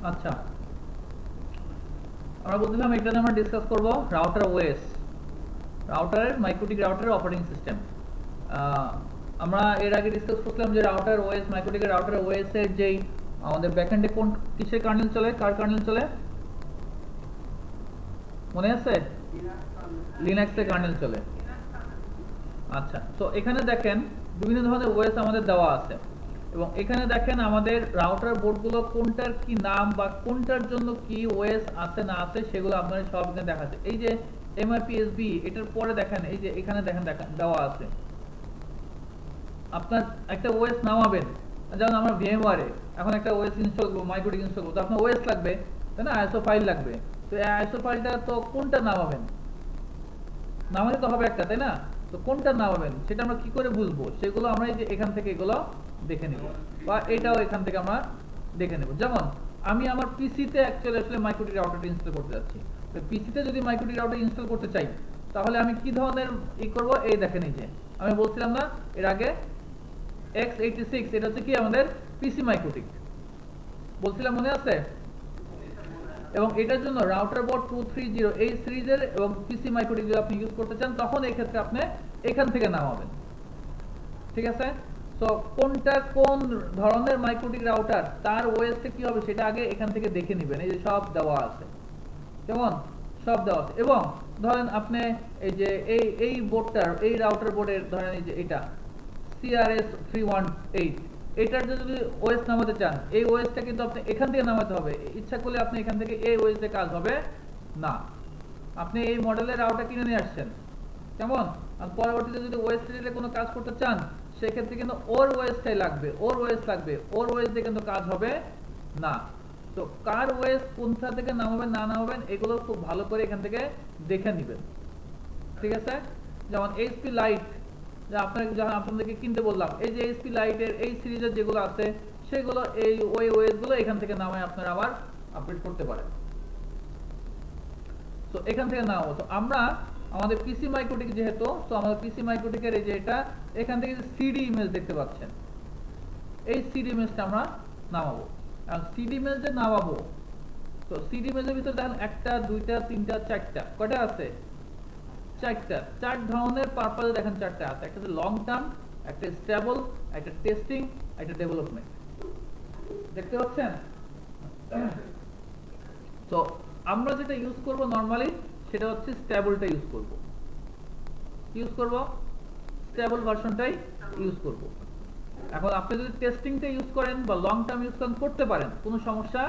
আচ্ছা, আমরা বলছিলাম এটা নিয়ে আমরা ডিসকাস করব রাউটার ওএস, রাউটারের মাইক্রোটিক রাউটারের অপারেটিং সিস্টেম। আমরা এর আগে ডিসকাস করছিলাম যে রাউটার ওএস, মাইক্রোটিকের রাউটার ওএস এর যেই আমাদের ব্যাকএন্ডে কোন কিসের কার্নেল চলে, কার কার্নেল চলে মনে আছে? লিনাক্স এর কার্নেল চলে। আচ্ছা, তো এখানে দেখেন বিভিন্ন ধরনের ওএস আমাদের দেওয়া আছে এবং এখানে দেখেন আমাদের রাউটার বোর্ডগুলো কোনটার কি নাম বা কোনটার জন্য কি ওএস আছে না আছে সেগুলো আপনাদের সব এখানে দেখাচ্ছে। এই যে এমআইপিএসবি, এটার পরে দেখেন এই যে এখানে দেখেন দেওয়া আছে। আপনার একটা ওএস নামাবেন, যেমন আমরা ভিএমওয়ারে এখন একটা ওএস ইনস্টল করবো, মাইক্রোটিক ইনস্টল করবো, তো আপনার ওএস লাগবে তাই না, আইএসও ফাইল লাগবে। তো এই আইএসও ফাইলটা তো কোনটা নামাবেন, নামাতে তো হবে একটা তাই না, তো কোনটা নামাবেন সেটা আমরা কি করে বুঝবো, সেগুলো আমরা এই যে এখান থেকে এগুলো দেখে নেব, বা এটাও এখান থেকে আমরা দেখে নেব। যেমন আমি আমার পিসিতে অ্যাকচুয়ালি আসলে মাইক্রোটিক রাউটারটা ইনস্টল করতে যাচ্ছি, তো পিসিতে যদি মাইক্রোটিক রাউটার ইনস্টল করতে চাই তাহলে আমি কি ধরনের করব, এই দেখেন এই যে আমি বলছিলাম না এর আগে x86, এটা হচ্ছে কি আমাদের পিসি মাইক্রোটিক বলছিলাম মনে আছে, এবং এটার জন্য রাউটার বোর্ড 230 এই সিরিজের এবং পিসি মাইক্রোটিক যদি আপনি ইউজ করতে চান তখন এই ক্ষেত্রে আপনি এখান থেকে নামাবেন। ঠিক আছে, তো কোনটা কোন ধরনের মাইক্রোটিক রাউটার তার ওএস কি হবে সেটা আগে এখান থেকে দেখে নেবেন। এই যে সব দেওয়া আছে, কেমন সব দেওয়া আছে। এবং ধরেন আপনি এই যে এই বোর্ডটার, এই রাউটার বোর্ডের ধরেন এই যে এটা CRS 318, এটার যদি ওএস নামাতে চান এই ওএসটা কিন্তু আপনি এখান থেকে নামাতে হবে, ইচ্ছা করলে আপনি এখান থেকে এই ওএস এ কাজ হবে না। আপনি এই মডেলের রাউটার কিনে নিয়ে আসছেন কেমন, আর পরবর্তীতে যদি ওএস রিলেটেড কোনো কাজ করতে চান সেক্ষেত্রে কিন্তু ওর ওএসটাই লাগবে, ওর ওএস লাগবে, ওর ওএস দিয়ে কিন্তু কাজ হবে না। তো কার ওএস কোনটা থেকে নামাবেন না নামাবেন এগুলো খুব ভালো করে এখান থেকে দেখে নেবেন। ঠিক আছে, যেমন এইচপি লাইট যখন আপনাদেরকে কিনতে বললাম, এই যে এইচপি লাইটের এই সিরিজের যেগুলো আছে সেগুলো এই ওএস গুলো এখান থেকে নামায় আপনারা আবার আপডেট করতে পারেন। তো এখান থেকে নামাবো, তো আমরা আমাদের পিসি মাইক্রোটিক যেহেতু, তো আমাদের পিসি মাইক্রোটিকের এই যে এটা এখান থেকে সিডি ইমেজ দেখতে পাচ্ছেন, এই সিডি ইমেজটা আমরা নামাবো। আর সিডি ইমেজ যে নামাবো, তো সিডি ইমেজের ভিতরে দেখেন একটা দুইটা তিনটা চারটা, কয়টা আছে? চারটা, চার ধরনের পারপাসে দেখেন চারটা আছে, একটা লং টার্ম, একটা স্টেবল, একটা টেস্টিং, একটা ডেভেলপমেন্ট, দেখতে পাচ্ছেন? তো আমরা যেটা ইউজ করব নরমালি সেটা হচ্ছে স্টেবলটা ইউজ করব, স্টেবল ভার্সনটাই ইউজ করব। এখন আপনি যদি টেস্টিংটা ইউজ করেন বা লং টার্ম ইউজ করেন করতে পারেন, কোনো সমস্যা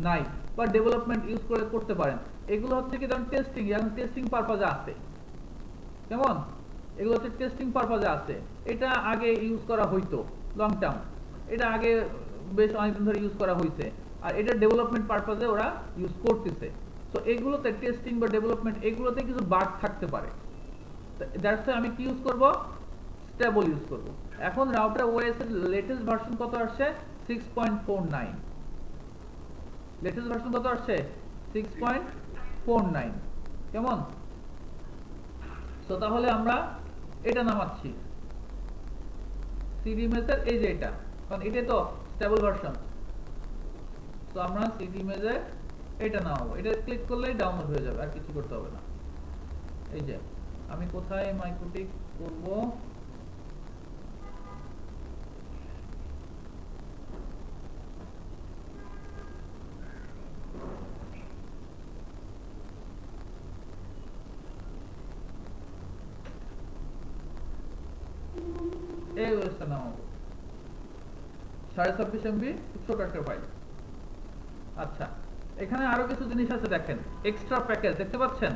নাই, বা ডেভেলপমেন্ট ইউজ করে করতে পারেন। এগুলো হচ্ছে কি ধরুন টেস্টিং, এখন টেস্টিং পারপাসে আছে কেমন, এগুলো হচ্ছে টেস্টিং পারপাসে আছে। এটা আগে ইউজ করা হইতো লং টার্ম, এটা আগে বেশ অনেকদিন ধরে ইউজ করা হয়েছে, আর এটা ডেভেলপমেন্ট পারপাসে ওরা ইউজ করতেছে। তো এগুলোতে টেস্টিং বা ডেভেলপমেন্ট এগুলোতে কিছু বাগ থাকতে পারে, দ্যাটস আমি কি ইউজ করব, স্টেবল ইউজ করব। এখন রাউটার ওএস এর লেটেস্ট ভার্সন কত আসছে? 6.49, লেটেস্ট ভার্সন কত আসছে? 6.49, কেমন? তো তাহলে আমরা এটা নামাচ্ছি সিডি ইমেজের, এই যে এটা, কারণ এটা তো স্টেবল ভার্সন, তো আমরা সিডি ইমেজে এটা নামাবো। এটা ক্লিক করলেই ডাউনলোড হয়ে যাবে, আর কিছু করতে হবে না। এই যে আমি কোথায় মাইক্রোটিক করব, এই ওয়েবসাইটটা নামাবো, 26.5 MB ছোট একটা ফাইল। আচ্ছা, এখানে আরো কিছু জিনিস আছে দেখেন, এক্সট্রা প্যাকেজ দেখতে পাচ্ছেন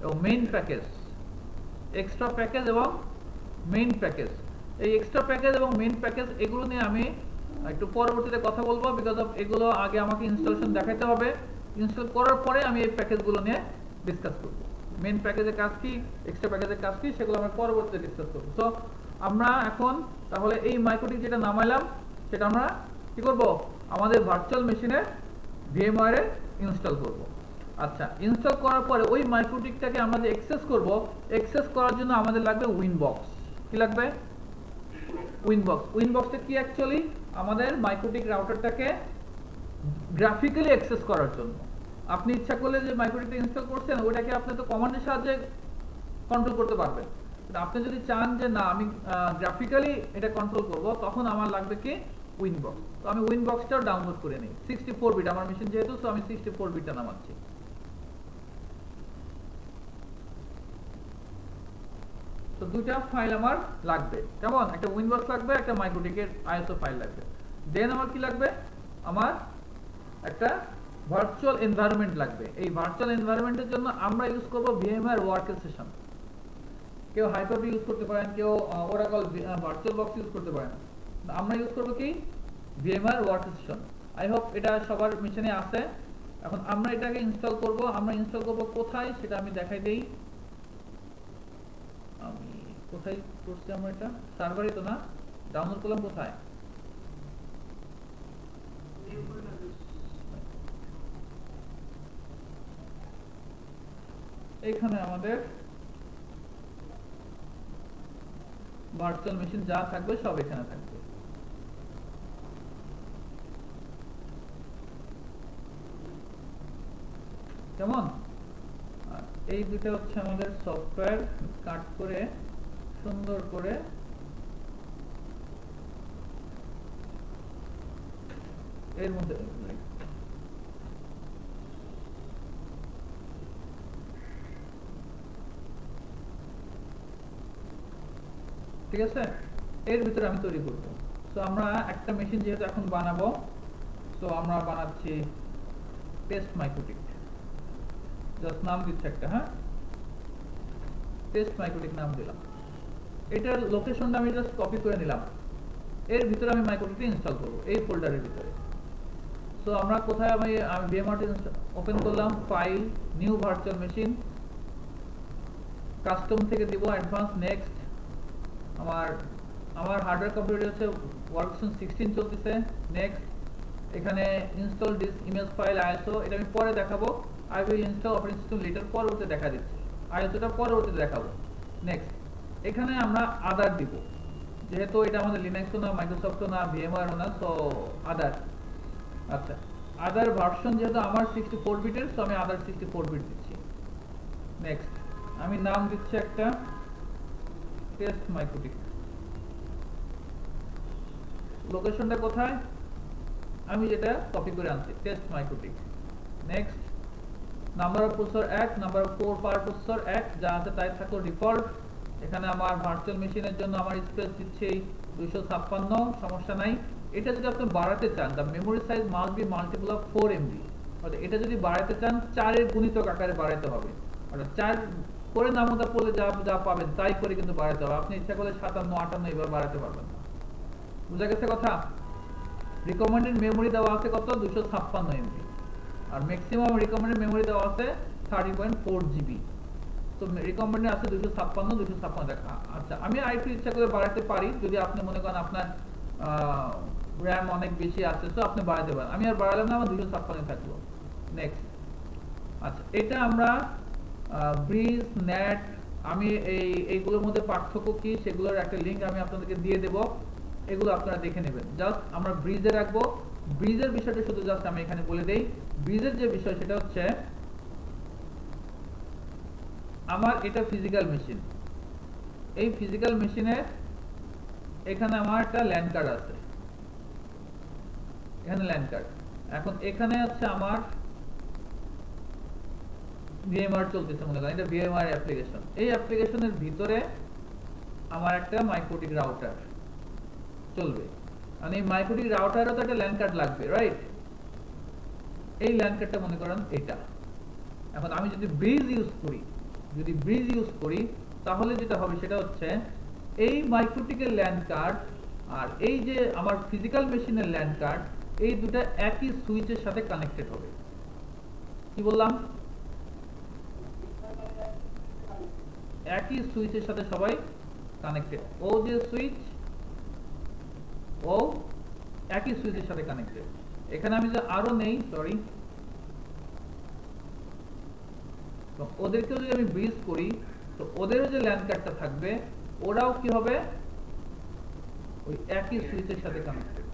এবং মেইন প্যাকেজ, এক্সট্রা প্যাকেজ এবং মেইন প্যাকেজ। এই এক্সট্রা প্যাকেজ এবং মেইন প্যাকেজ এগুলো নিয়ে আমি একটু পরবর্তীতে কথা বলবো, বিকজ অফ এগুলো আগে আমাকে ইনস্টলেশন দেখাতে হবে, ইনস্টল করার পরে আমি এই প্যাকেজগুলো নিয়ে ডিসকাস করব। মেইন প্যাকেজের কাজ কি, এক্সট্রা প্যাকেজের কাজ কি, সেগুলো আমরা পরবর্তীতে ডিসকাস করব। তো আমরা এখন তাহলে এই মাইক্রোটিক যেটা নামাইলাম সেটা আমরা কি করব, আমাদের ভার্চুয়াল মেশিনে ভিএমওয়ারে ইনস্টল করব। আচ্ছা, ইনস্টল করার পরে ওই মাইক্রোটিকটাকে আমরা যে অ্যাক্সেস করব, অ্যাক্সেস করার জন্য আমাদের লাগবে উইনবক্স। কি লাগবে? উইনবক্স। উইনবক্সটা কি অ্যাকচুয়ালি আমাদের মাইক্রোটিক রাউটারটাকে গ্রাফিক্যালি অ্যাক্সেস করার জন্য। আপনি ইচ্ছা করলে যে মাইক্রোটিকটা ইনস্টল করছেন ওটাকে আপনি তো কমান্ডের সাহায্যে কন্ট্রোল করতে পারবেন, কিন্তু আপনি যদি চান যে না আমি গ্রাফিক্যালি এটা কন্ট্রোল করব, তখন আমার লাগবে কি উইনবক্স। তো আমি উইনবক্সটাও ডাউনলোড করে নিই 64 বিট আমার মেশিন যেহেতু, তো আমি 64 বিটটা নামাচ্ছি। তো দুটা ফাইল আমার লাগবে, কেমন, একটা উইনবক্স লাগবে, একটা মাইক্রোটিকের আইএসও ফাইল লাগবে। দেন আমার কি লাগবে, আমার একটা ভার্চুয়াল এনভায়রনমেন্ট লাগবে। এই ভার্চুয়াল এনভায়রনমেন্টের জন্য আমরা ইউজ করব ভিএমওয়্যার ওয়ার্কস্টেশন। কেউ হাইপার-ভি ইউজ করতে পারেন, কেউ ওরাকল ভার্চুয়াল বক্স ইউজ করতে পারেন। আমরা ইউজ করব কি ভিএমওয়্যার ওয়ার্কস্টেশন। আই হোপ এটা সবার মেশিনে আছে। এখন আমরা এটাকে ইনস্টল করব। আমরা ইনস্টল করব কোথায় সেটা আমি দেখাই দেই। আমি কোথায় করছি, আমরা এটা সার্ভারে তো না, ডাউনলোড করলাম কোথায়, এইখানে আমাদের ভার্চুয়াল মেশিন যা থাকবে সব এখানে থাকবে। কেমন, এই দুটো হচ্ছে আমাদের সফটওয়্যার, কাট করে সুন্দর করে এর মধ্যে ঠিক আছে, এর ভিতরে আমি তৈরি করব। তো আমরা একটা মেশিন যেহেতু এখন বানাবো, তো আমরা বানাচ্ছি টেস্ট মাইক্রোটিক, জাস্ট নাম দিচ্ছি একটা, হ্যাঁ টেস্ট মাইক্রোটিক নাম দিলাম। এটার লোকেশনটা আমি জাস্ট কপি করে নিলাম। এর ভিতরে আমি মাইক্রোটিকটা ইনস্টল করব এই ফোল্ডারের ভিতরে। সো আমরা কোথায়, আমি ভিএমআরটি ওপেন করলাম, file, new virtual machine, custom থেকে দিব অ্যাডভান্স, নেক্সট। আমার হার্ডওয়্যার কম্পিউটার হচ্ছে ওয়ার্কস্টেশন 16 চলতেছে, নেক্সট। এখানে install this image file ISO, এটা আমি পরে দেখাবো। I will install operating system letter, পরবর্তীতে দেখা দিচ্ছি। আইএসওটা পরবর্তীতে দেখাবো, নেক্সট। এখানে আমরা আদার দিব, যেহেতু এটা আমাদের লিনাক্সও না, মাইক্রোসফটও না, ভিএমওয়্যারও না, সো আদার। আচ্ছা, আদার ভার্সন যেহেতু আমার 64 বিটের, সো আমি আদার 64 বিট দিচ্ছি, নেক্সট। আমি নাম দিচ্ছি একটা টেস্ট মাইক্রোটিক। লোকেশনটা কোথায়, আমি যেটা কপি করে আনছি, test MikroTik, next. Number of processor 1, number of core per processor 1, যা আছে তাই থাকলো ডিফল্ট। এখানে আমার ভার্চুয়াল মেশিনের জন্য আমার স্পেস দিচ্ছি 256, সমস্যা নাই। এটা যদি আপনি বাড়াতে চান, the memory size must be multiple of 4 MB, অর্থাৎ এটা যদি বাড়াতে চান 4 এর গুণিতক আকারে বাড়াতে হবে, অর্থাৎ 4 করে নামতা পড়লে যা যা পাবেন তাই করে কিন্তু বাড়াতে হবে। আপনি ইচ্ছা করলে 57, 58 এবার বাড়াতে পারবেন না। বুঝা গেছে কথা? রিকমেন্ডেড মেমোরি দেওয়া আছে কত, 256 MB, আর ম্যাক্সিমাম রিকমেন্ডেড মেমোরি দেওয়া আছে 30.4 GB। তো রিকমেন্ডেড আছে 256। আচ্ছা, আমি আরেকটু ইচ্ছা করে বাড়াতে পারি, যদি আপনি মনে করেন আপনার র্যাম অনেক বেশি আছে, তো আপনি বাড়াতে পারেন। আমি আর বাড়ালাম না, আমার 256 থাকলো, নেক্সট। আচ্ছা, এটা আমরা ব্রিজ, নেট, আমি এইগুলোর মধ্যে পার্থক্য কি সেগুলোর একটা লিঙ্ক আমি আপনাদেরকে দিয়ে দেব, এগুলো আপনারা দেখে নেবেন। জাস্ট আমরা ব্রিজে রাখবো। ব্রিজের বিষয়টা শুধু জাস্ট আমি এখানে বলে দেই। ব্রিজের যে বিষয় সেটা হচ্ছে, আমার এটা ফিজিক্যাল মেশিন, এই ফিজিক্যাল মেশিনের এখানে আমার একটা ল্যান্ড কার্ড আছে, এখানে ল্যান্ড কার্ড। এখন এখানে হচ্ছে আমার ভিএমআর চলতেছে, মনে করেন এটা ভিএমআর অ্যাপ্লিকেশন। এই অ্যাপ্লিকেশনের ভিতরে আমার একটা মাইক্রোটিক রাউটার চলবে, মানে এই মাইক্রোটিক রাউটারও তো একটা ল্যান্ড কার্ড লাগবে, রাইট? এই ল্যান্ড কার্ডটা মনে করেন এটা। এখন আমি যদি ব্রিজ ইউজ করি, তাহলে যেটা হবে সেটা হচ্ছে, এই মাইক্রোটিকের ল্যান্ড কার্ড আর এই যে আমার ফিজিক্যাল মেশিনের ল্যান্ড কার্ড, এই দুটো একই সুইচের সাথে কানেক্টেড হবে। কি বললাম? একই সুইচের সাথে সবাই কানেক্টেড। ও যে সুইচ, ও একই সুইচের সাথে কানেক্টেড। এখানে আমি যে আরো নেই, সরি, তো ওদেরকেও যদি আমি ব্রিজ করি, তো ওদেরও যে ল্যান্ড কার্ডটা থাকবে, ওরাও কি হবে, ওই একই সুইচের সাথে কানেক্টেড।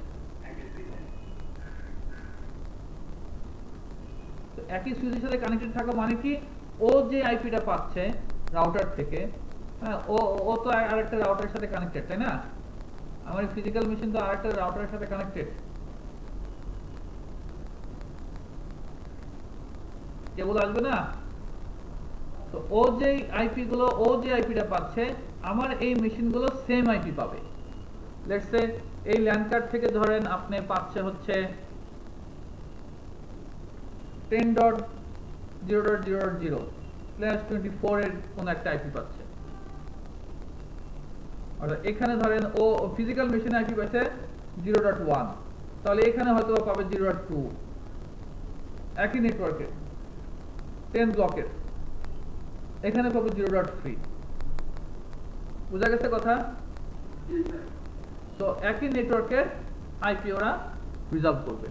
একই সুইচের সাথে কানেক্টেড থাকা মানে কি, ও যে আইপিটা পাচ্ছে রাউটার থেকে, হ্যাঁ, ও তো আরেকটা রাউটারের সাথে কানেক্টেড, তাই না? আমার ফিজিক্যাল মেশিন তো আরেকটা রাউটারের সাথে কানেক্টেড। কেবল আসবে না তো, ও যে আইপিটা পাচ্ছে, আমার এই মেশিনগুলো সেম আইপি পাবে। লেটস সে এই ল্যান্ড কার্ড থেকে ধরেন আপনি পাচ্ছে হচ্ছে 10.0.0/24 এর কোন একটা আইপি পাচ্ছে। অর্থাৎ এখানে ধরেন ও ফিজিক্যাল মেশিনে আইপি পাচ্ছে 0.1, তাহলে এখানে হয়তো পাবে 0.2, একই নেটওয়ার্কের 10 ব্লকের, এখানে পাবে 0.3। বুঝা গেছে কথা? তো একই নেটওয়ার্কের আইপি ওরা রিজার্ভ করবে।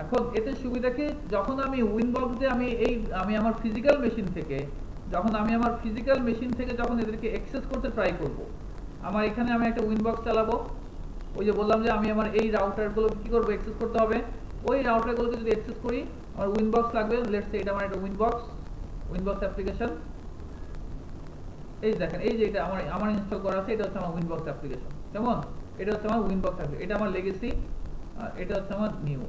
এখন এতে সুবিধা কি, যখন আমি উইনবক্স দিয়ে আমি আমার ফিজিক্যাল মেশিন থেকে যখন এদেরকে অ্যাক্সেস করতে ট্রাই করব, আমার এখানে আমি একটা উইনবক্স চালাবো। ওই যে বললাম যে আমি আমার এই রাউটারগুলো কি করব, অ্যাক্সেস করতে হবে। ওই রাউটারগুলোকে যদি অ্যাক্সেস করি, আমার উইনবক্স লাগবে। লেটস সে এটা আমার একটা উইনবক্স অ্যাপ্লিকেশন। এই দেখেন, এই যে এটা আমার ইনস্টল করা আছে, এটা হচ্ছে আমার উইনবক্স অ্যাপ্লিকেশন। কেমন? এটা হচ্ছে আমার উইনবক্স অ্যাপ্লিকেশন, এটা আমার লেগেসি, আর এটা হচ্ছে আমার নিউ।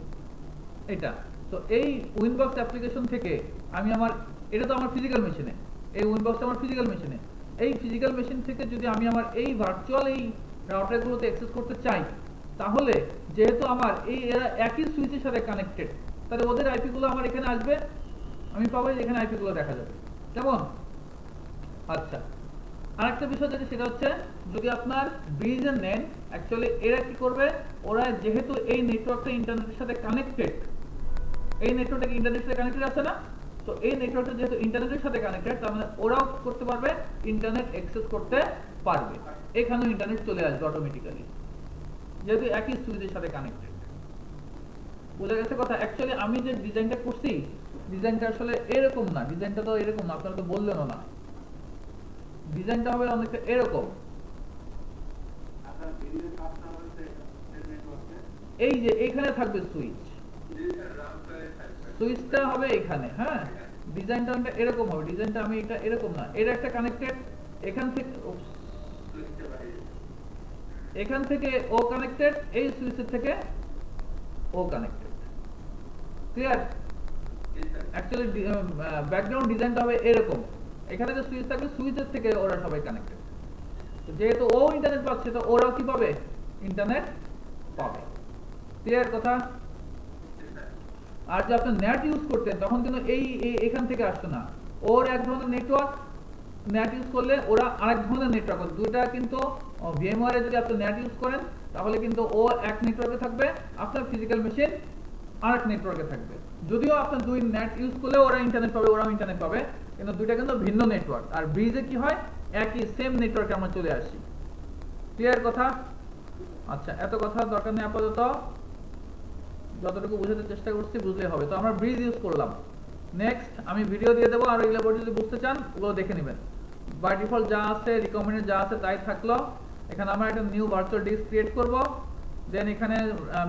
এটা তো এই উইনবক্স অ্যাপ্লিকেশন থেকে আমি এটা তো আমার ফিজিক্যাল মেশিনে, এই উইনবক্সটা আমার ফিজিক্যাল মেশিনে। এই ফিজিক্যাল মেশিন থেকে যদি আমি আমার এই ভার্চুয়াল এই রাউটারগুলোতে অ্যাক্সেস করতে চাই, তাহলে যেহেতু আমার এরা একই সুইচের সাথে কানেক্টেড, তাহলে ওদের আইপি গুলো আমার এখানে আসবে, আমি পাবো এখানে আইপি গুলো দেখা যাবে। কেমন? আচ্ছা, আরেকটা বিষয় যেটা, সেটা হচ্ছে যদি আপনার ব্রিজের নেন, অ্যাকচুয়ালি এরা কি করবে, ওরা যেহেতু এই নেটওয়ার্কটা ইন্টারনেটের সাথে কানেক্টেড, এই নেটওয়ার্কটা ইন্টারনেটের সাথে কানেক্টেড আছে না, তো এই নেটওয়ার্কটা যেহেতু ইন্টারনেটের সাথে কানেক্টেড, তার মানে ওরাও করতে পারবে, ইন্টারনেট অ্যাক্সেস করতে পারবে। এখানেও ইন্টারনেট চলে আসবে অটোমেটিক্যালি, যেহেতু একই সুইচের সাথে কানেক্টেড। বুঝা গেছে কথা? অ্যাকচুয়ালি আমি যে ডিজাইনটা করছি, ডিজাইনটা আসলে এরকম না, ডিজাইনটা তো এরকম না, আপনারা তো বললেনও না। ডিজাইনটা হবে অনেকটা এরকম, এই যে এখানে থাকবে সুইচটা হবে এখানে, হ্যাঁ, ডিজাইনটা এরকম হবে। ডিজাইনটা আমি এটা এরকম না, এটা একটা কানেক্টেড, এখান থেকে ও কানেক্টেড, এই সুইচের থেকে ও কানেক্টেড। ক্লিয়ার? অ্যাকচুয়ালি ব্যাকগ্রাউন্ড ডিজাইনটা হবে এরকম, এখানে যে সুইচ থাকবে, সুইচের থেকে ওরা সবাই কানেক্টেড। যেহেতু ও ইন্টারনেট পাচ্ছে, তো ওরাও কি পাবে, ইন্টারনেট পাবে। ক্লিয়ার কথা? আর যে আপনি নেট ইউজ করতেন, তখন কিন্তু এখান থেকে আসতো না, ওর এক ধরনের নেটওয়ার্ক, নেট ইউজ করলে ওরা আরেক ধরনের নেটওয়ার্ক। দুইটা কিন্তু ভিএমওয়্যারে যদি আপনি নেট ইউজ করেন, তাহলে কিন্তু ও এক নেটওয়ার্কে থাকবে, আপনার ফিজিক্যাল মেশিন আরেক নেটওয়ার্কে থাকবে। যদিও আপনি দুই নেট ইউজ করলে ওরা ইন্টারনেট পাবে, ওরাও ইন্টারনেট পাবে, কিন্তু দুইটা কিন্তু ভিন্ন নেটওয়ার্ক। আর ব্রিজে কি হয়, একই সেম নেটওয়ার্কে আমরা চলে আসি। ক্লিয়ার কথা? আচ্ছা, এত কথা দরকার নেই আপাতত, যতটুকু বুঝাতে চেষ্টা করছি বুঝলেই হবে। তো আমরা ব্রিজ ইউজ করলাম। নেক্সট আমি ভিডিও দিয়ে দেবো, আর এগুলো যদি বুঝতে চান ওগুলো দেখে নেবেন। বাই ডিফল্ট যা আছে, রিকমেন্ডেড যা আছে তাই থাকলো। এখানে আমরা একটা নিউ ভার্চুয়াল ডিস্ক ক্রিয়েট করব। দেন এখানে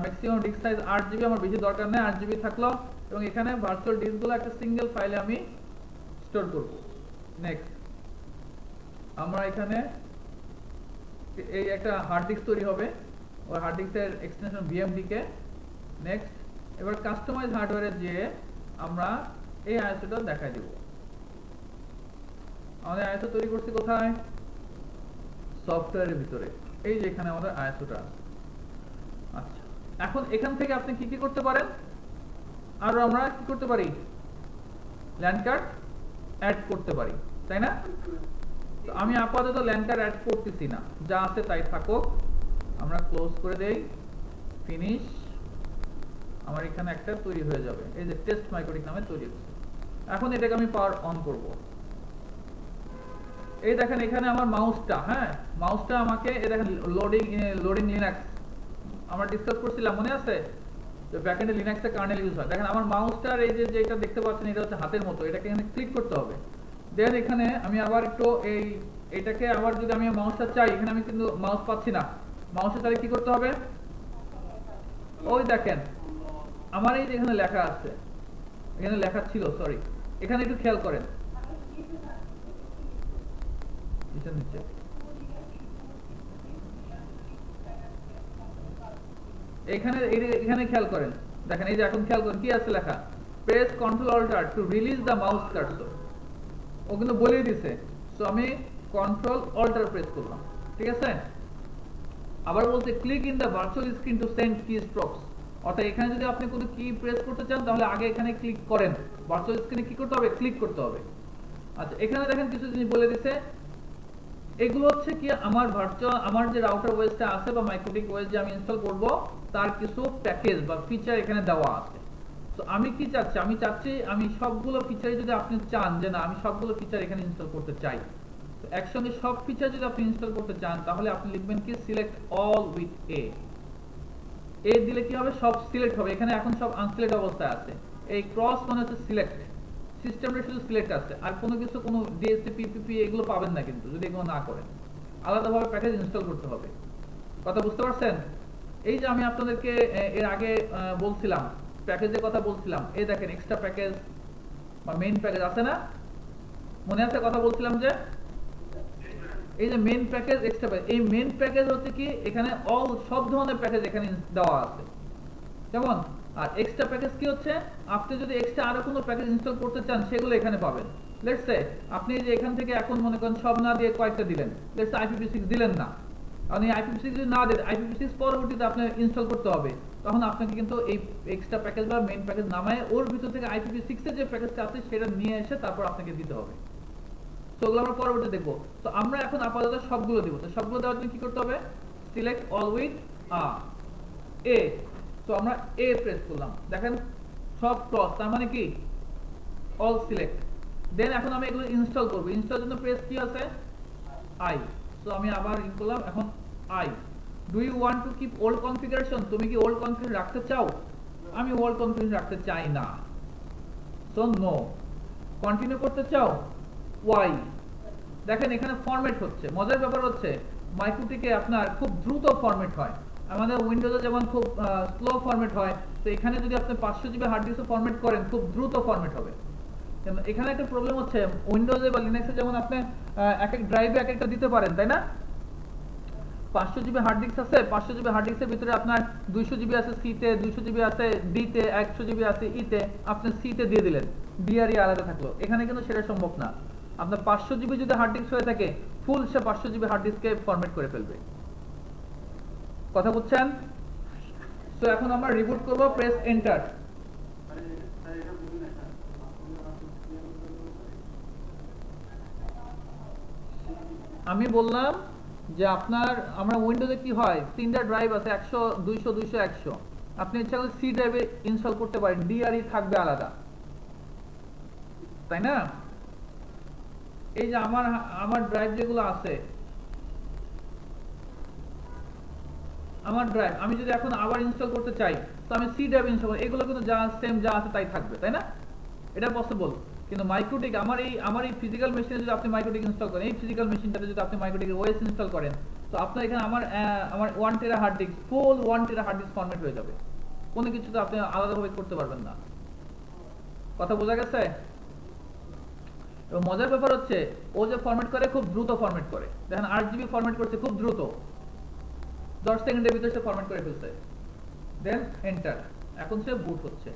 ম্যাক্সিমাম ডিস্ক সাইজ 8 জিবি, আমার বেশি দরকার নেই, 8 জিবি থাকলো। এবং এখানে ভার্চুয়াল ডিস্কগুলো একটা সিঙ্গেল ফাইলে আমি স্টোর করব। নেক্সট আমরা এখানে এই একটা হার্ড ডিস্ক তৈরি হবে, ওই হার্ড ডিস্কের এক্সটেনশন ভিএমডি। নেক্সট এবার কাস্টমাইজ হার্ডওয়্যারে যে আমরা এই আইএসওটা দেখাই দেব। আমাদের আইএসও তৈরি করছি কোথায়, সফটওয়্যারের ভিতরে, এই যে এখানে আমাদের আইএসওটা আছে। আচ্ছা, এখন এখান থেকে আপনি কি কি করতে পারেন, আর আমরা কি করতে পারি, ল্যান্ড কার্ড অ্যাড করতে পারি, তাই না? তো আমি আপাতত ল্যান্ড কার্ড অ্যাড করতেছি না, যা আছে তাই থাকুক। আমরা ক্লোজ করে দেই, ফিনিশ। আমার এখানে একটা তৈরি হয়ে যাবে, এই যে টেস্ট মাইক্রোটিক নামে তৈরি হচ্ছে। এখন এটাকে আমি পাওয়ার অন করব। এই দেখেন এখানে আমার মাউসটা, হ্যাঁ, মাউসটা আমাকে এই দেখেন লোডিং লিনাক্স আমরা ডিসকাস করছিলাম, মনে আছে? যে ব্যাকএন্ডে লিনাক্সে কার্নেল ইউজ হয়। দেখেন আমার মাউসটার এই যে যেটা দেখতে পাচ্ছেন, এটা হচ্ছে হাতের মতো, এটাকে এখানে ক্লিক করতে হবে। দেন এখানে আমি আবার একটু এটাকে আবার যদি আমি মাউসটা চাই, এখানে আমি কিন্তু মাউস পাচ্ছি না, মাউসে তাহলে কি করতে হবে, ওই দেখেন আমার এই যে এখানে লেখা আছে এখানে লেখা ছিল, সরি, এখানে একটু খেয়াল করেন, এটা নিচে এখানে এখানে খেয়াল করেন, দেখেন এই যে এখন খেয়াল করেন কি আছে লেখা, press control alt to release the mouse cursor. ও কিন্তু বলেই দিছে, সো আমি কন্ট্রোল অল্টার প্রেস করলাম, ঠিক আছে। আবার বলছে click in the virtual screen to send কি স্ট্রোকস, অর্থাৎ এখানে যদি আপনি কোনো কি প্রেস করতে চান তাহলে আগে এখানে ক্লিক করেন, ভার্চুয়াল স্ক্রিনে কি করতে হবে, ক্লিক করতে হবে। আচ্ছা এখানে দেখেন কিছু জিনিস বলে দিছে, এগুলো হচ্ছে কি আমার ভার্চুয়াল, আমার যে রাউটার ওএসটা আছে বা মাইক্রোটিক ওএস যে আমি ইনস্টল করব তার কিছু প্যাকেজ বা ফিচার এখানে দেওয়া আছে। তো আমি কি চাচ্ছি, আমি চাচ্ছি আমি সবগুলো ফিচার, যদি আপনি চান যে না আমি সবগুলো ফিচার এখানে ইনস্টল করতে চাই, তো একসঙ্গে সব ফিচার যদি আপনি ইনস্টল করতে চান তাহলে আপনি লিখবেন কি সিলেক্ট অল উইথ এ দিলে কি হবে, সব সিলেক্ট হবে। এখানে এখন সব আনসিলেক্ট অবস্থায় আছে, এই ক্রস মানে হচ্ছে সিলেক্ট, সিস্টেমটা শুধু সিলেক্ট আছে, আর কোনো কিছু কোনো ডিএসসি পিপিপি এগুলো পাবেন না কিন্তু যদি এগুলো না করেন, আলাদাভাবে প্যাকেজ ইনস্টল করতে হবে। কথা বুঝতে পারছেন? এই যে আমি আপনাদেরকে এর আগে বলছিলাম, প্যাকেজের কথা বলছিলাম, এই দেখেন এক্সট্রা প্যাকেজ বা মেইন প্যাকেজ আছে না, মনে আছে কথা বলছিলাম যে এই যে মেইন প্যাকেজ এক্সট্রা প্যাকেজ, এই মেইন প্যাকেজ হচ্ছে কি এখানে অল সব ধরনের প্যাকেজ এখানে দেওয়া আছে, কেমন। আর এক্সট্রা প্যাকেজ কি হচ্ছে, আপনি যদি এক্সট্রা আরো কোনো প্যাকেজ ইনস্টল করতে চান সেগুলো এখানে পাবেন। লেটস সে আপনি যে এখান থেকে এখন মনে করেন সব না দিয়ে কয়েকটা দিলেন, লেটস সে IPv6 দিলেন না, আপনি IPv6 যদি না দেন, IPv6 পরবর্তীতে আপনার ইনস্টল করতে হবে, তখন আপনাকে কিন্তু এই এক্সট্রা প্যাকেজ বা মেইন প্যাকেজ নামায় ওর ভিতর থেকে IPv6 এর যে প্যাকেজটা আছে সেটা নিয়ে এসে তারপর আপনাকে দিতে হবে। তো ওগুলো আমরা পরবর্তীতে দেখবো। তো আমরা এখন আপাতত সবগুলো দিব। তো সবগুলো দেওয়ার জন্য কি করতে হবে, সিলেক্ট অল উইথ এ। তো আমরা এ প্রেস করলাম, দেখেন সব ক্রস, তার মানে কি অল সিলেক্ট। দেন এখন আমি এগুলো ইনস্টল করব, ইনস্টল জন্য প্রেস কি আছে আই। সো আমি আবার ইন করলাম, এখন I. Do you want to keep old configuration, তুমি কি ওল্ড কনফিগারেশন রাখতে চাও? আমি ওল্ড কনফিগারেশন রাখতে চাই না, সো নো। কন্টিনিউ করতে চাও, ওয়াই। দেখেন এখানে ফরম্যাট হচ্ছে, মজার ব্যাপার হচ্ছে মাইক্রোটিকে আপনার খুব দ্রুত ফরম্যাট হয়, আমাদের উইন্ডোজে যেমন খুব স্লো ফরম্যাট হয়, তো এখানে যদি আপনি 500 জিবি হার্ড ডিস্কে ফরম্যাট করেন খুব দ্রুত ফরম্যাট হবে। কিন্তু এখানে একটা প্রবলেম হচ্ছে, উইন্ডোজে বা লিনাক্সে যেমন আপনি এক এক ড্রাইভে এক একটা দিতে পারেন, তাই না? 500 জিবি হার্ড ডিস্ক আছে, 500 জিবি হার্ড ডিস্কের ভিতরে আপনার 200 জিবি আছে সিতে, 200 জিবি আছে ডিতে, 100 জিবি আছে ইতে, আপনি সিতে দিয়ে দিলেন, ডিআরই আলাদা থাকলো। এখানে কিন্তু সেটা সম্ভব না। আপনার 500 জিবি যদি হার্ড ডিস্ক হয়ে থাকে, ফুল সে 500 জিবি হার্ড ডিস্কে ফরম্যাট করে ফেলবে। কথা বুঝছেন? সো এখন আমরা রিবুট করব, প্রেস এন্টার। আমি বললাম যে আপনার আমরা উইন্ডোজে কি হয়, 3টা ড্রাইভ আছে, 100 200 200 100, আপনি ইচ্ছা করলে সি ড্রাইভে ইনস্টল করতে পারেন, ডিআরই থাকবে আলাদা, তাই না? এই যে আমার ড্রাইভ যেগুলো আছে, আমার ড্রাইভ আমি যদি এখন আবার ইনস্টল করতে চাই, তো আমি সি ড্রাইভ ইনস্টল করব, এগুলো কিন্তু যা সেম যা আছে তাই থাকবে, তাই না? এটা পসিবল। কিন্তু মাইক্রোটিক আমার এই ফিজিক্যাল মেশিনে যদি আপনি মাইক্রোটিক ইনস্টল করেন, এই ফিজিক্যাল মেশিনটাতে যদি আপনি মাইক্রোটিকের ওএস ইনস্টল করেন, তো আপনার এখানে আমার 1 টেরা হার্ড ডিস্ক, ফুল 1 টেরা হার্ড ডিস্ক ফরম্যাট হয়ে যাবে, কোনো কিছু তো আপনি আলাদাভাবে করতে পারবেন না। কথা বোঝা গেছে? এবং মজার ব্যাপার হচ্ছে ও যে ফরম্যাট করে খুব দ্রুত ফরম্যাট করে, দেখেন 8 জিবি ফরম্যাট করছে খুব দ্রুত, 10 সেকেন্ডের ভিতরে সে ফরম্যাট করে ফেলছে। দেন এন্টার, এখন সে বুট হচ্ছে।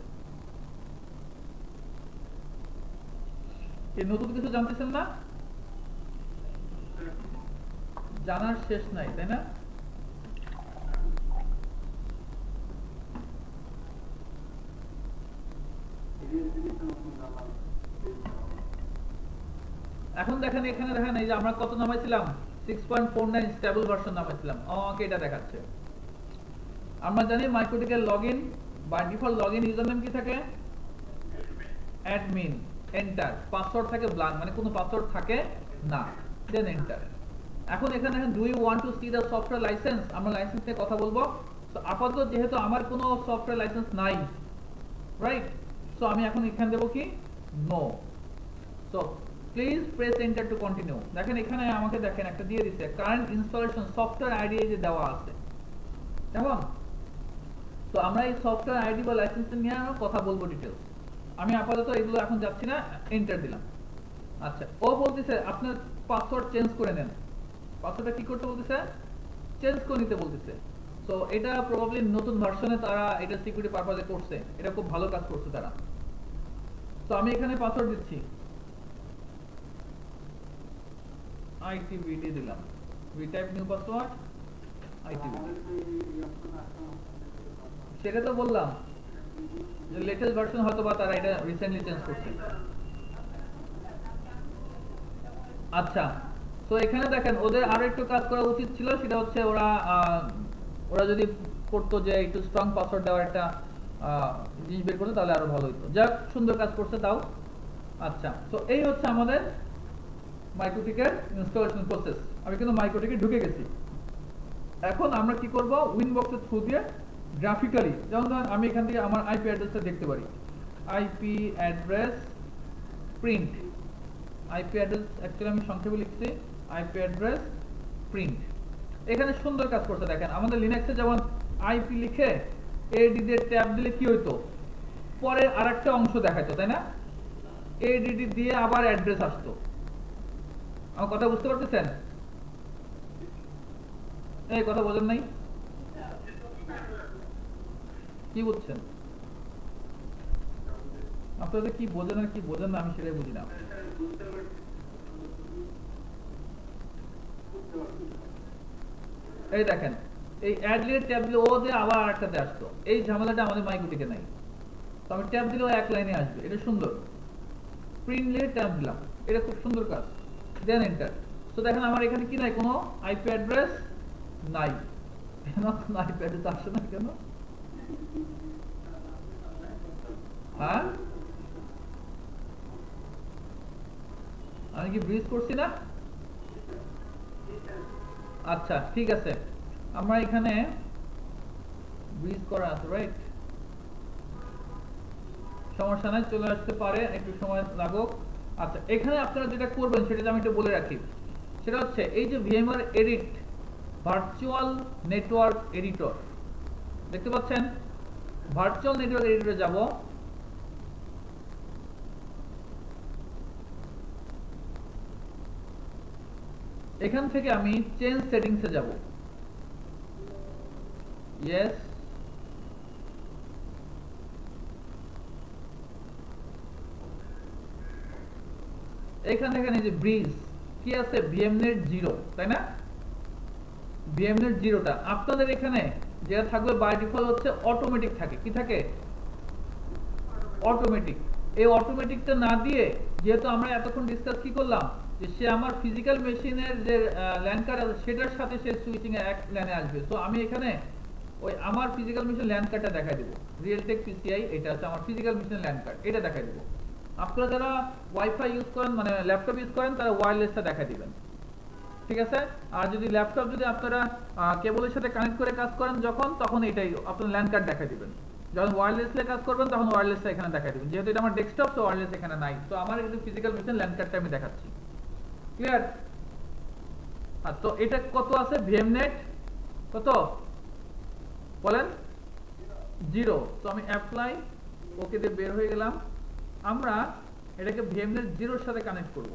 এই নতুন কিছু জানতেছেন না? জানার শেষ নাই, তাই না? এখন দেখেন এখানে দেখেন এই যে আমরা কত নামাইছিলাম, 6.49 স্টেবল ভার্সন নামাইছিলাম, আমাকে এটা দেখাচ্ছে। আমরা জানি মাইক্রোটিকের login by default login user name কি থাকে, অ্যাডমিন। এন্টার, পাসওয়ার্ড থাকে ব্ল্যাঙ্ক, মানে কোনো পাসওয়ার্ড থাকে না, দেন এন্টার। এখন এখানে দেখেন do you want to see the software license, আমরা লাইসেন্স নিয়ে কথা বলবো। সো আপাতত যেহেতু আমার কোনো সফটওয়্যার লাইসেন্স নাই, রাইট, সো আমি এখন এখানে দেবো কি no. So please press enter to continue. দেখেন এখানে আমাকে দেখেন একটা দিয়ে দিচ্ছে, কারেন্ট ইনস্টলেশন সফটওয়্যার আইডি যে দেওয়া আছে, কেমন? তো আমরা এই সফটওয়্যার আইডি বা লাইসেন্স নিয়ে আমরা কথা বলবো ডিটেইলস। আমি আপাতত এগুলো এখন যাচ্ছি না, এন্টার দিলাম। আচ্ছা, ও বলতেছে আপনার পাসওয়ার্ড চেঞ্জ করে নেন। পাসওয়ার্ডটা কি করতে বলতেছে? চেঞ্জ করে নিতে বলতেছে। সো এটা প্রবাবলি নতুন ভার্সনে তারা এটা সিকিউরিটি পারপাজে করছে, এটা খুব ভালো কাজ করছে তারা। তো আমি এখানে পাসওয়ার্ড দিচ্ছি, ITVD দিলাম, we type new password ITVD। সেটা তো বললাম যে লেটেস্ট ভার্সন হয়তো বা তারা এটা রিসেন্টলি চেঞ্জ করছে। আচ্ছা, তো এখানে দেখেন ওদের আরো একটু কাজ করা উচিত ছিল, সেটা হচ্ছে ওরা যদি করতো যে একটু স্ট্রং পাসওয়ার্ড দেওয়ার একটা জিনিস বের করতো তাহলে আরো ভালো হতো। যাক, সুন্দর কাজ করছে তাও। আচ্ছা, তো এই হচ্ছে আমাদের মাইক্রোটিকের ইনস্টলেশন প্রসেস। আমি কিন্তু মাইক্রোটিকে ঢুকে গেছি। এখন আমরা কি করব, উইনবক্সের থ্রু দিয়ে গ্রাফিক্যালি, যেমন ধরেন আমি এখান থেকে আমার আইপি অ্যাড্রেসটা দেখতে পারি, IP address print. IP address actually আমি সংক্ষেপে লিখছি আইপি অ্যাড্রেস প্রিন্ট। এখানে সুন্দর কাজ করছে দেখেন। আমাদের লিনাক্সে যেমন আইপি লিখে এডি দিয়ে ট্যাব দিলে কি হইতো, পরে আরেকটা অংশ দেখাইতো, তাই না? এডিডি দিয়ে আবার অ্যাড্রেস আসতো। আমার কথা বুঝতে পারতেছেন? এই কথা বোঝেন নাই? কি বুঝছেন আপনাদের? কি বোঝেন আর কি বোঝেন না আমি সেটাই বুঝি না। এই দেখেন, এই অ্যাড লিড ট্যাব দিলে ও দিয়ে আবার আরেকটাতে আসতো, এই ঝামেলাটা আমাদের মাইক্রোটিকে নাই। তো আমি ট্যাব দিলেও এক লাইনে আসবে, এটা সুন্দর। প্রিন্ট লিড ট্যাব দিলাম, এটা খুব সুন্দর কাজ, দেন এন্টার। তো দেখেন আমার এখানে কি নাই, কোনো আইপি অ্যাড্রেস নাই। কেন আইপি অ্যাড্রেস আসছে না কেন? হ্যাঁ, আমি কি ব্রিজ করছি না? আচ্ছা, ঠিক আছে, আমরা এখানে ব্রিজ করা আছে, রাইট? সমস্যা নাই, চলে আসতে পারে, একটু সময় লাগুক। আচ্ছা, এখানে আপনারা যেটা করবেন সেটা আমি একটু বলে রাখি। সেটা হচ্ছে এই যে VMware edit virtual network editor দেখতে পাচ্ছেন, ভার্চুয়াল নেটওয়ার্ক এডিটরে যাব। এখান থেকে আমি চেঞ্জ সেটিংসে যাব। ইয়েস, এখানে এখানে যে ব্রিজ কি আছে, ভিএমনেট 0, তাই না? ভিএমনেট 0টা আপনাদের এখানে যেটা থাকবে বাই ডিফল্ট হচ্ছে অটোমেটিক থাকে। কি থাকে? অটোমেটিক। এই অটোমেটিকটা না দিয়ে, যেহেতু আমরা এতক্ষণ ডিসকাস কি করলাম যে সে আমার ফিজিক্যাল মেশিনের যে ল্যান কার্ড আছে সেটার সাথে সে সুইচিং এ এক ল্যানে আসবে। তো আমি এখানে ওই আমার ফিজিক্যাল মেশিন ল্যান কার্ডটা দেখাই দেব, রিয়েলটেক পিসিআই, এটা হচ্ছে আমার ফিজিক্যাল মেশিন ল্যান কার্ড, এটা দেখাই দেব। আপনারা যারা ওয়াইফাই ইউজ করেন, মানে ল্যাপটপ ইউজ করেন, তারা ওয়্যারলেসটা দেখাই দিবেন, ঠিক আছে? আর যদি ল্যাপটপ যদি আপনারা কেবলের সাথে কানেক্ট করে কাজ করেন যখন, তখন এটাই আপনার ল্যান কার্ড দেখাই দিবেন। যখন ওয়্যারলেসে কাজ করবেন তখন ওয়্যারলেসটা এখানে দেখাই দিবেন। যেহেতু এটা আমার ডেস্কটপ, তো ওয়্যারলেস এখানে নাই, তো আমার কিন্তু ফিজিক্যাল মেশিন ল্যান কার্ডটা আমি দেখাচ্ছি। ক্লিয়ার? আর তো এটা কত আছে, ভিএমনেট কত বলেন? 0। তো আমি অ্যাপ্লাই ওকে দিয়ে বের হয়ে গেলাম। আমরা এটাকে ভিএমনেট 0 এর সাথে কানেক্ট করব।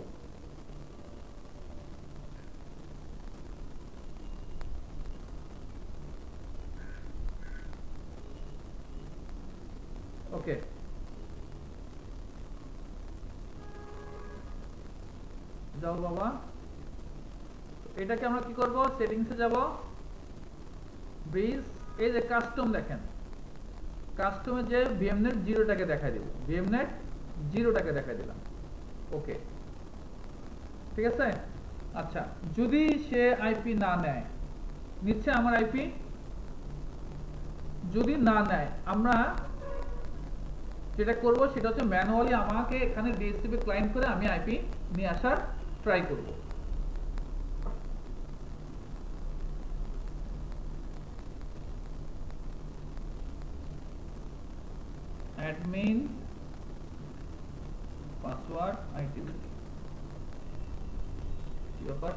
ওকে, যাও বাবা। এটাকে আমরা কি করব, সেটিংসে যাব, ব্রিজ, এই যে কাস্টম দেখেন, কাস্টমে যে ভিএমনেট 0টাকে দেখাই দেব, ভিএমনেট 0টাকে দেখাই দিলাম। ওকে, ঠিক আছে? আচ্ছা, যদি সে আইপি না নেয়, নিচ্ছে আমার আইপি, যদি না নেয় আমরা যেটা করব সেটা হচ্ছে ম্যানুয়ালি আমাকে এখানে ডিএসসিপি ক্লায়েন্ট করে আমি আইপি নিয়ে আসার ট্রাই করব। অ্যাডমিন পাসওয়ার্ড আইটিভি, কি ব্যাপার?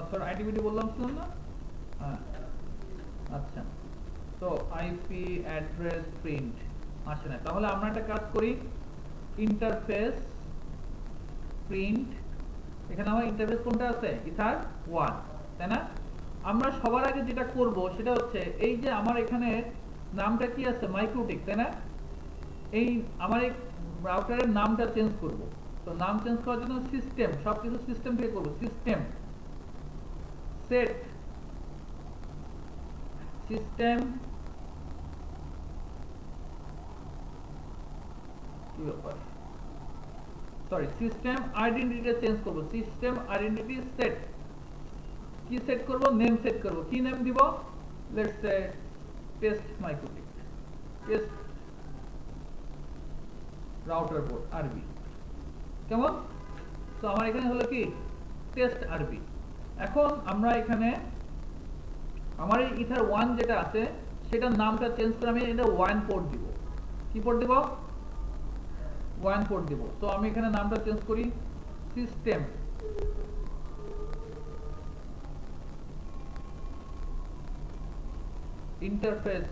পাসওয়ার্ড আইডিবিডি বললাম শুনুন না। হ্যাঁ আচ্ছা, তো আইপি অ্যাড্রেস প্রিন্ট আসে না, তাহলে আমরা একটা কাজ করি, ইন্টারফেস প্রিন্ট, এখানে আমার ইন্টারফেস কোনটা আছে, ইথার 1, তাই না? আমরা সবার আগে যেটা করব সেটা হচ্ছে এই যে আমার এখানে নামটা কি আছে, মাইক্রোটিক, তাই না? এই আমার এই রাউটারের নামটা চেঞ্জ করব, তো নাম চেঞ্জ করার জন্য সিস্টেম, সবকিছু সিস্টেম থেকে করব, সিস্টেম সেট সিস্টেম কি ব্যাপার, সরি সিস্টেম আইডেন্টিটি চেঞ্জ করব, সিস্টেম আইডেন্টিটি সেট, কি সেট করব, নেম সেট করব, কি নেম দিব, let's say test MikroTik, test router port আরবি, কেমন? তো আমার এখানে হলো কি টেস্ট আরবি। এখন আমরা এখানে আমার এই ইথার 1 যেটা আছে সেটার নামটা চেঞ্জ করে আমি এটা 1 পোর্ট দিব, কি পোর্ট দিব, 1 পোর্ট দিব। তো আমি এখানে নামটা চেঞ্জ করি, সিস্টেম ইন্টারফেস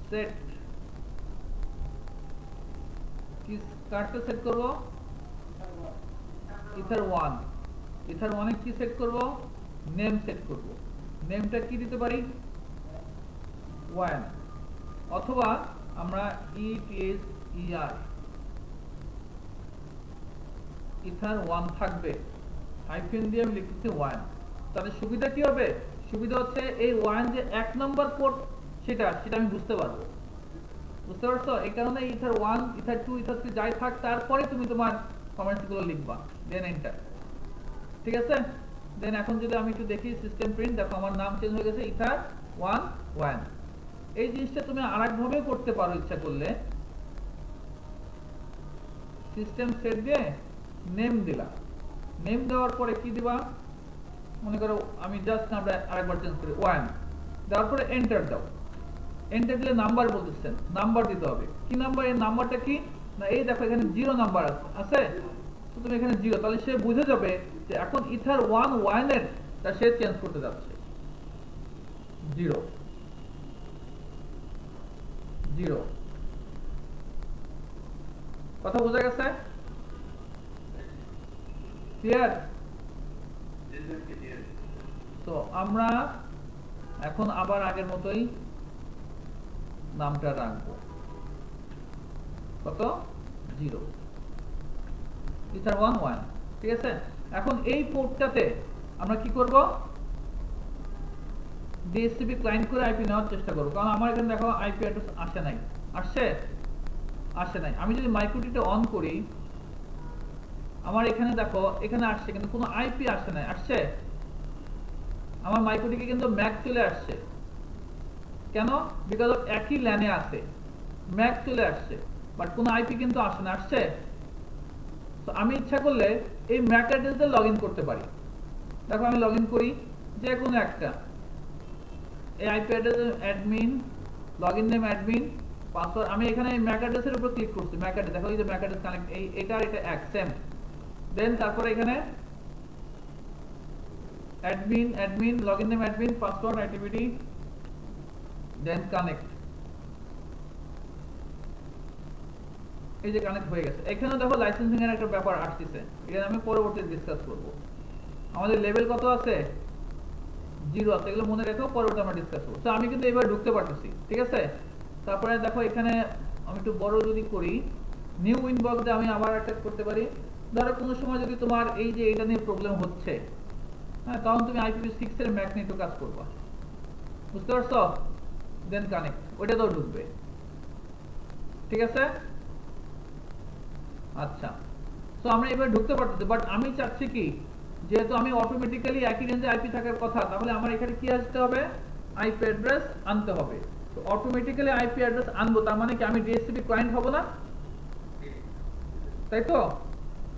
সেট, কি কার্ডটা সেট করব, ইথার 1, ইথার 1 এ কি সেট করব, নেম সেট করব, নেমটা কি দিতে পারি, 1, অথবা আমরা ETHER ইথার 1 থাকবে, হাইফেন দিয়ে আমি লিখতেছি 1, তাহলে সুবিধা কি হবে, সুবিধা হচ্ছে এই 1 যে 1 নম্বর পোর্ট সেটা আমি বুঝতে পারবো, বুঝতে পারছো? এই কারণে ইথার 1 ইথার 2 ইথার 3 যাই থাক তারপরে তুমি তোমার কমেন্টস গুলো লিখবা, দেন এন্টার, ঠিক আছে? দেন এখন যদি আমি একটু দেখি সিস্টেম প্রিন্ট, দেখো আমার নাম চেঞ্জ হয়ে গেছে, ইথার 1 এই জিনিসটা তুমি আরেক ভাবে করতে পারো ইচ্ছা করলে, সিস্টেম সেট দিয়ে নেম দিলা, নেম দেওয়ার পরে কি দিবা, মনে করো আমি জাস্ট আমরা আরেকবার চেঞ্জ করি 1, দেওয়ার পরে এন্টার দাও, এন্টার দিলে নাম্বার বলতেছেন, নাম্বার দিতে হবে, কি নাম্বার, এই নাম্বারটা কি না, এই দেখো এখানে 0 নাম্বার আছে, তো তুমি এখানে 0, তাহলে সে বুঝে যাবে যে এখন ইথার 1 এর তা সে চেঞ্জ করতে যাচ্ছে, 0 0, কথা বোঝা গেছে, ক্লিয়ার? তো আমরা এখন আবার আগের মতোই নামটা রাখবো, কত, 0, ইথার 1 ঠিক আছে? এখন এই পোর্টটাতে আমরা কি করব, DHCP ক্লায়েন্ট করে আইপি নেওয়ার চেষ্টা করব, কারণ আমার এখানে দেখো আইপি অ্যাড্রেস আসে নাই, আসে নাই। আমি যদি মাইক্রোটিটা অন করি, আমার এখানে দেখো এখানে আসছে কিন্তু কোনো আইপি আসে নাই, আসছে আমার মাইক্রোটিকে কিন্তু ম্যাক চলে আসছে, কেন, বিকজ অফ একই ল্যানে আছে, ম্যাক চলে আসছে, বাট কোনো আইপি কিন্তু আসে না, আসছে। তো আমি ইচ্ছা করলে এই ম্যাক অ্যাড্রেস দিয়ে লগইন করতে পারি, দেখো আমি লগইন করি যে কোনো একটা, এই IP address admin, login name admin, password, আমি এখানে এই ম্যাক অ্যাড্রেসের উপর ক্লিক করছি, ম্যাক অ্যাড্রেস দেখো এই যে ম্যাক অ্যাড্রেস কানেক্ট, এই এটা এক সেম, দেন তারপরে এখানে admin login name admin, password ITBD, then connect, এই যে কানেক্ট হয়ে গেছে। এখানে দেখো লাইসেন্সিং এর একটা ব্যাপার আসছে, এটা আমি পরবর্তীতে ডিসকাস করব। আমাদের লেভেল কত আছে, 0 আছে, এগুলো মনে রেখো, পরবর্তীতে আমরা ডিসকাস করব। তো আমি কিন্তু এবার ঢুকতে পারতেছি, ঠিক আছে? তারপরে দেখো এখানে আমি একটু বড় যদি করি, নিউ ইনবক্স দিয়ে আমি আবার একটা করতে পারি। ধরো কোনো সময় যদি তোমার এই যে এটা নিয়ে প্রবলেম হচ্ছে, হ্যাঁ, তখন তুমি IPv6 এর ম্যাক নিয়ে একটু কাজ করবা, বুঝতে পারছো? দেন কানেক্ট, ওইটা তো ঢুকবে, ঠিক আছে? আচ্ছা, তো আমরা এবার ঢুকতে পারতেছি, বাট আমি চাচ্ছি কি, যেহেতু আমি অটোমেটিক্যালি একই রেঞ্জে আইপি থাকার কথা, তাহলে আমার এখানে কি আসতে হবে, আইপি অ্যাড্রেস আনতে হবে। তো অটোমেটিক্যালি আইপি অ্যাড্রেস আনবো, তার মানে কি আমি DHCP ক্লায়েন্ট হব না, তাই তো?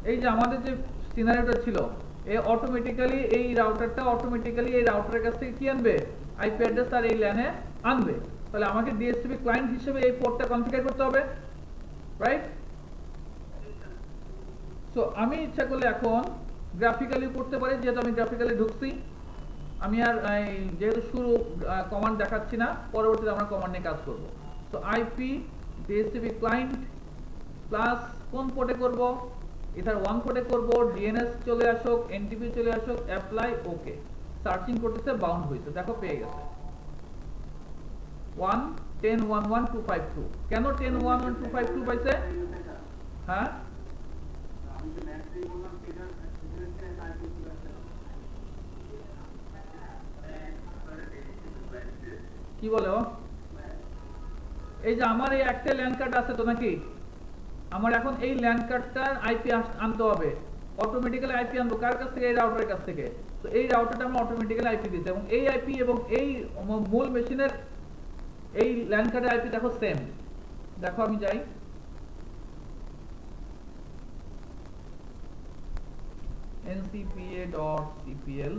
এই যে আমাদের যে সিনারিওটা ছিল, এই অটোমেটিক্যালি এই রাউটারটা অটোমেটিক্যালি এই রাউটারের কাছ থেকে কি আনবে, আইপি অ্যাড্রেস আর এই ল্যানে আনবে। তাহলে আমাকে DHCP ক্লায়েন্ট হিসেবে এই পোর্টটা কনফিগার করতে হবে, রাইট? সো আমি ইচ্ছা করলে এখন গ্রাফিক্যালি করতে পারি, যেহেতু আমি গ্রাফিক্যালি ঢুকছি। আমি আর যেহেতু শুরু কমান্ড দেখাচ্ছি না, পরবর্তীতে আমরা কমান্ড নিয়ে কাজ করব। So IP DHCP client plus কোন পোর্টে করব? ইথার 1 পোর্টে করব। DNS চলে আসুক, NTP চলে আসুক, অ্যাপ্লাই, ওকে। সার্চিং করতেছে, বাউন্ড হয়েছে, দেখো পেয়ে গেছে 1.10.1.1.252। কেন 10.1.1.252 পাইছে? হ্যাঁ, কি বলো? এই যে আমার এই একটা ল্যান্ড কার্ড আছে তো নাকি, আমার এখন এই ল্যান্ড কার্ডটার আইপি আনতে হবে। অটোমেটিক্যালি আইপি আনবো কার কাছ থেকে? এই রাউটারের কাছ থেকে। তো এই রাউটারটা আমরা অটোমেটিক্যালি আইপি দিতে, এবং এই আইপি এবং এই মূল মেশিনের এই ল্যান্ড কার্ডের আইপি দেখো সেম। দেখো আমি যাই, ncpa.cpl,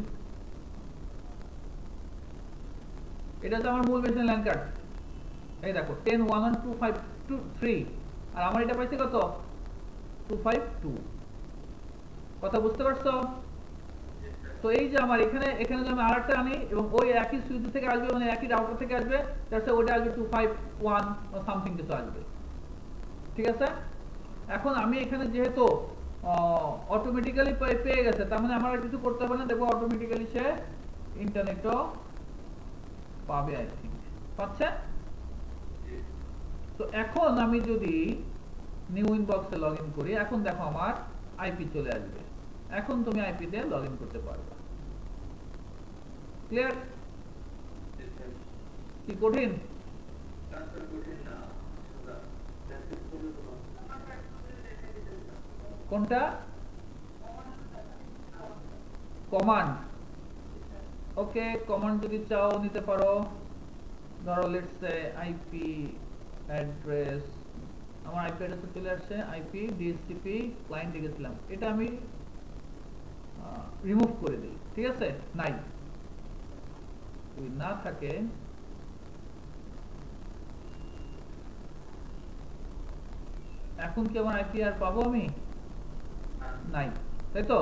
এটা হচ্ছে আমার মূল মেশিনের ল্যান্ড কার্ড। এই দেখো 10.1.1.253, আর আমার এটা পাইছে কত? 252। কথা বুঝতে পারছো? তো এই যে আমার এখানে যদি আমি আরেকটা আনি এবং ওই একই সুইচ থেকে আসবে, মানে একই রাউটার থেকে আসবে, তাহলে ওটা আসবে 251 বা সামথিং কিছু আসবে, ঠিক আছে? এখন আমি এখানে যেহেতু অটোমেটিক্যালি পেয়ে গেছে, তার মানে আমার আর কিছু করতে হবে না। দেখো অটোমেটিক্যালি সে ইন্টারনেটও পাবে, আই থিঙ্ক পাচ্ছে। তো এখন আমি যদি নিউ ইনবক্সে লগ ইন করি, এখন দেখো আমার আইপি চলে আসবে। এখন তুমি আইপি দিয়ে লগ ইন করতে পারবে। ক্লিয়ার? কি কঠিন? কোনটা? কমান্ড। ওকে, কমান্ড যদি চাও নিতে পারো। ধরো লেটস সে আইপি অ্যাড্রেস, আমার আইপি অ্যাড্রেসে চলে আসছে আইপি DHCP ক্লায়েন্ট লিখেছিলাম, এটা আমি রিমুভ করে দিই, ঠিক আছে? নাই, যদি না থাকে এখন কি আমার আইপি আর পাবো আমি? নাই, তাই তো?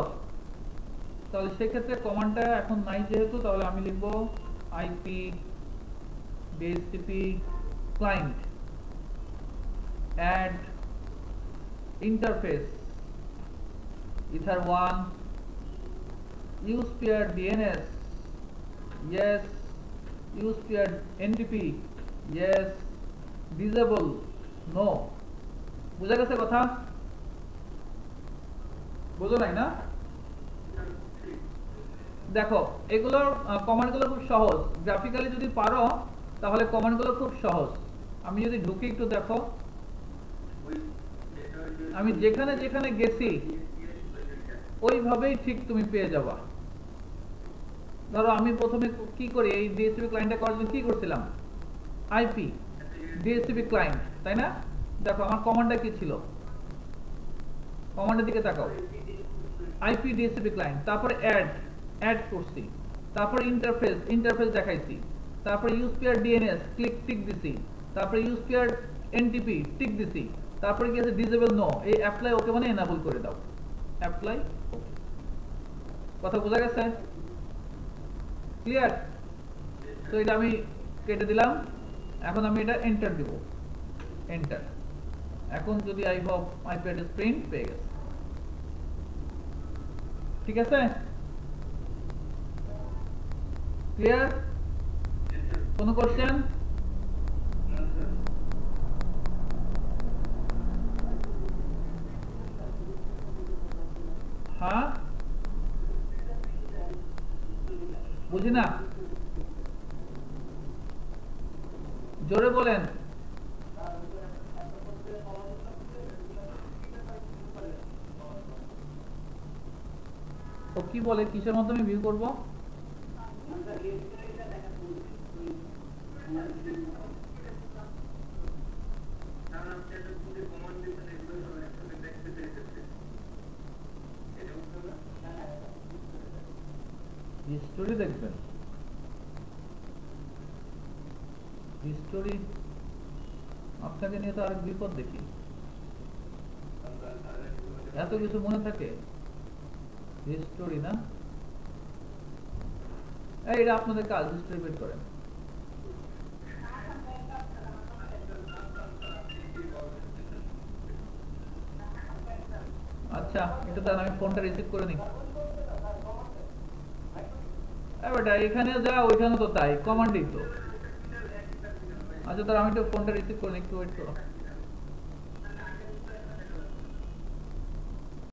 তাহলে সেক্ষেত্রে কমান্ডটা এখন নাই যেহেতু, তাহলে আমি লিখবো IP DHCP client add interface ether 1 use paired DNS, yes. use paired NTP, yes. disable, no. বুঝা গেছে কথা? বুঝো নাই না? দেখো এগুলোর কমান্ডগুলো খুব সহজ। গ্রাফিক্যালি যদি পারো তাহলে কমান্ডগুলো খুব সহজ। আমি যদি ঢুকি একটু দেখো, আমি যেখানে যেখানে গেছি ওইভাবেই ঠিক তুমি পেয়ে যাবা। ধরো আমি প্রথমে কি করি, এই DHCP ক্লায়েন্টটা করার জন্য কি করছিলাম? আইপি DHCP ক্লায়েন্ট, তাই না? দেখো আমার কমান্ডটা কি ছিল, কমান্ডের দিকে তাকাও। আইপি DHCP ক্লায়েন্ট, তারপরে অ্যাড করছি, তারপরে ইন্টারফেস দেখাইছি, তারপরে ইউজ পেয়ার DNS টিক দিছি, তারপরে ইউজ পেয়ার NTP টিক দিছি, তারপরে কি আছে ডিসেবল নো, এই অ্যাপ্লাই ওকে মানে এনাবল করে দাও, অ্যাপ্লাই ওকে। কথা বোঝা গেছে? ক্লিয়ার? তো এটা আমি কেটে দিলাম। এখন আমি এটা এন্টার দিব, এন্টার। এখন যদি I hope IP address print পেয়ে গেছে, ঠিক আছে? ক্লিয়ার? কোনো কোশ্চেন? হ্যাঁ, বুঝি না, জোরে বলেন। ও কি বলে, কিসের মাধ্যমে ভিউ করব? হিস্টোরি দেখবেন? হিস্টোরি আপনাকে নিয়ে তো আরেক বিপদ দেখি, এত কিছু মনে থাকে। হিস্টোরি না, এটা আপনাদের কাজ, হিস্টোরি বের করেন। আচ্ছা এটা তাহলে আমি ফোনটা রিসিভ করে নিই। বেটা এখানে যা ওইখানে তো তাই, কমান্ডই তো। আচ্ছা তাহলে আমি একটু ফোনটা রিসিভ করে নিই, একটু ওয়েট করো।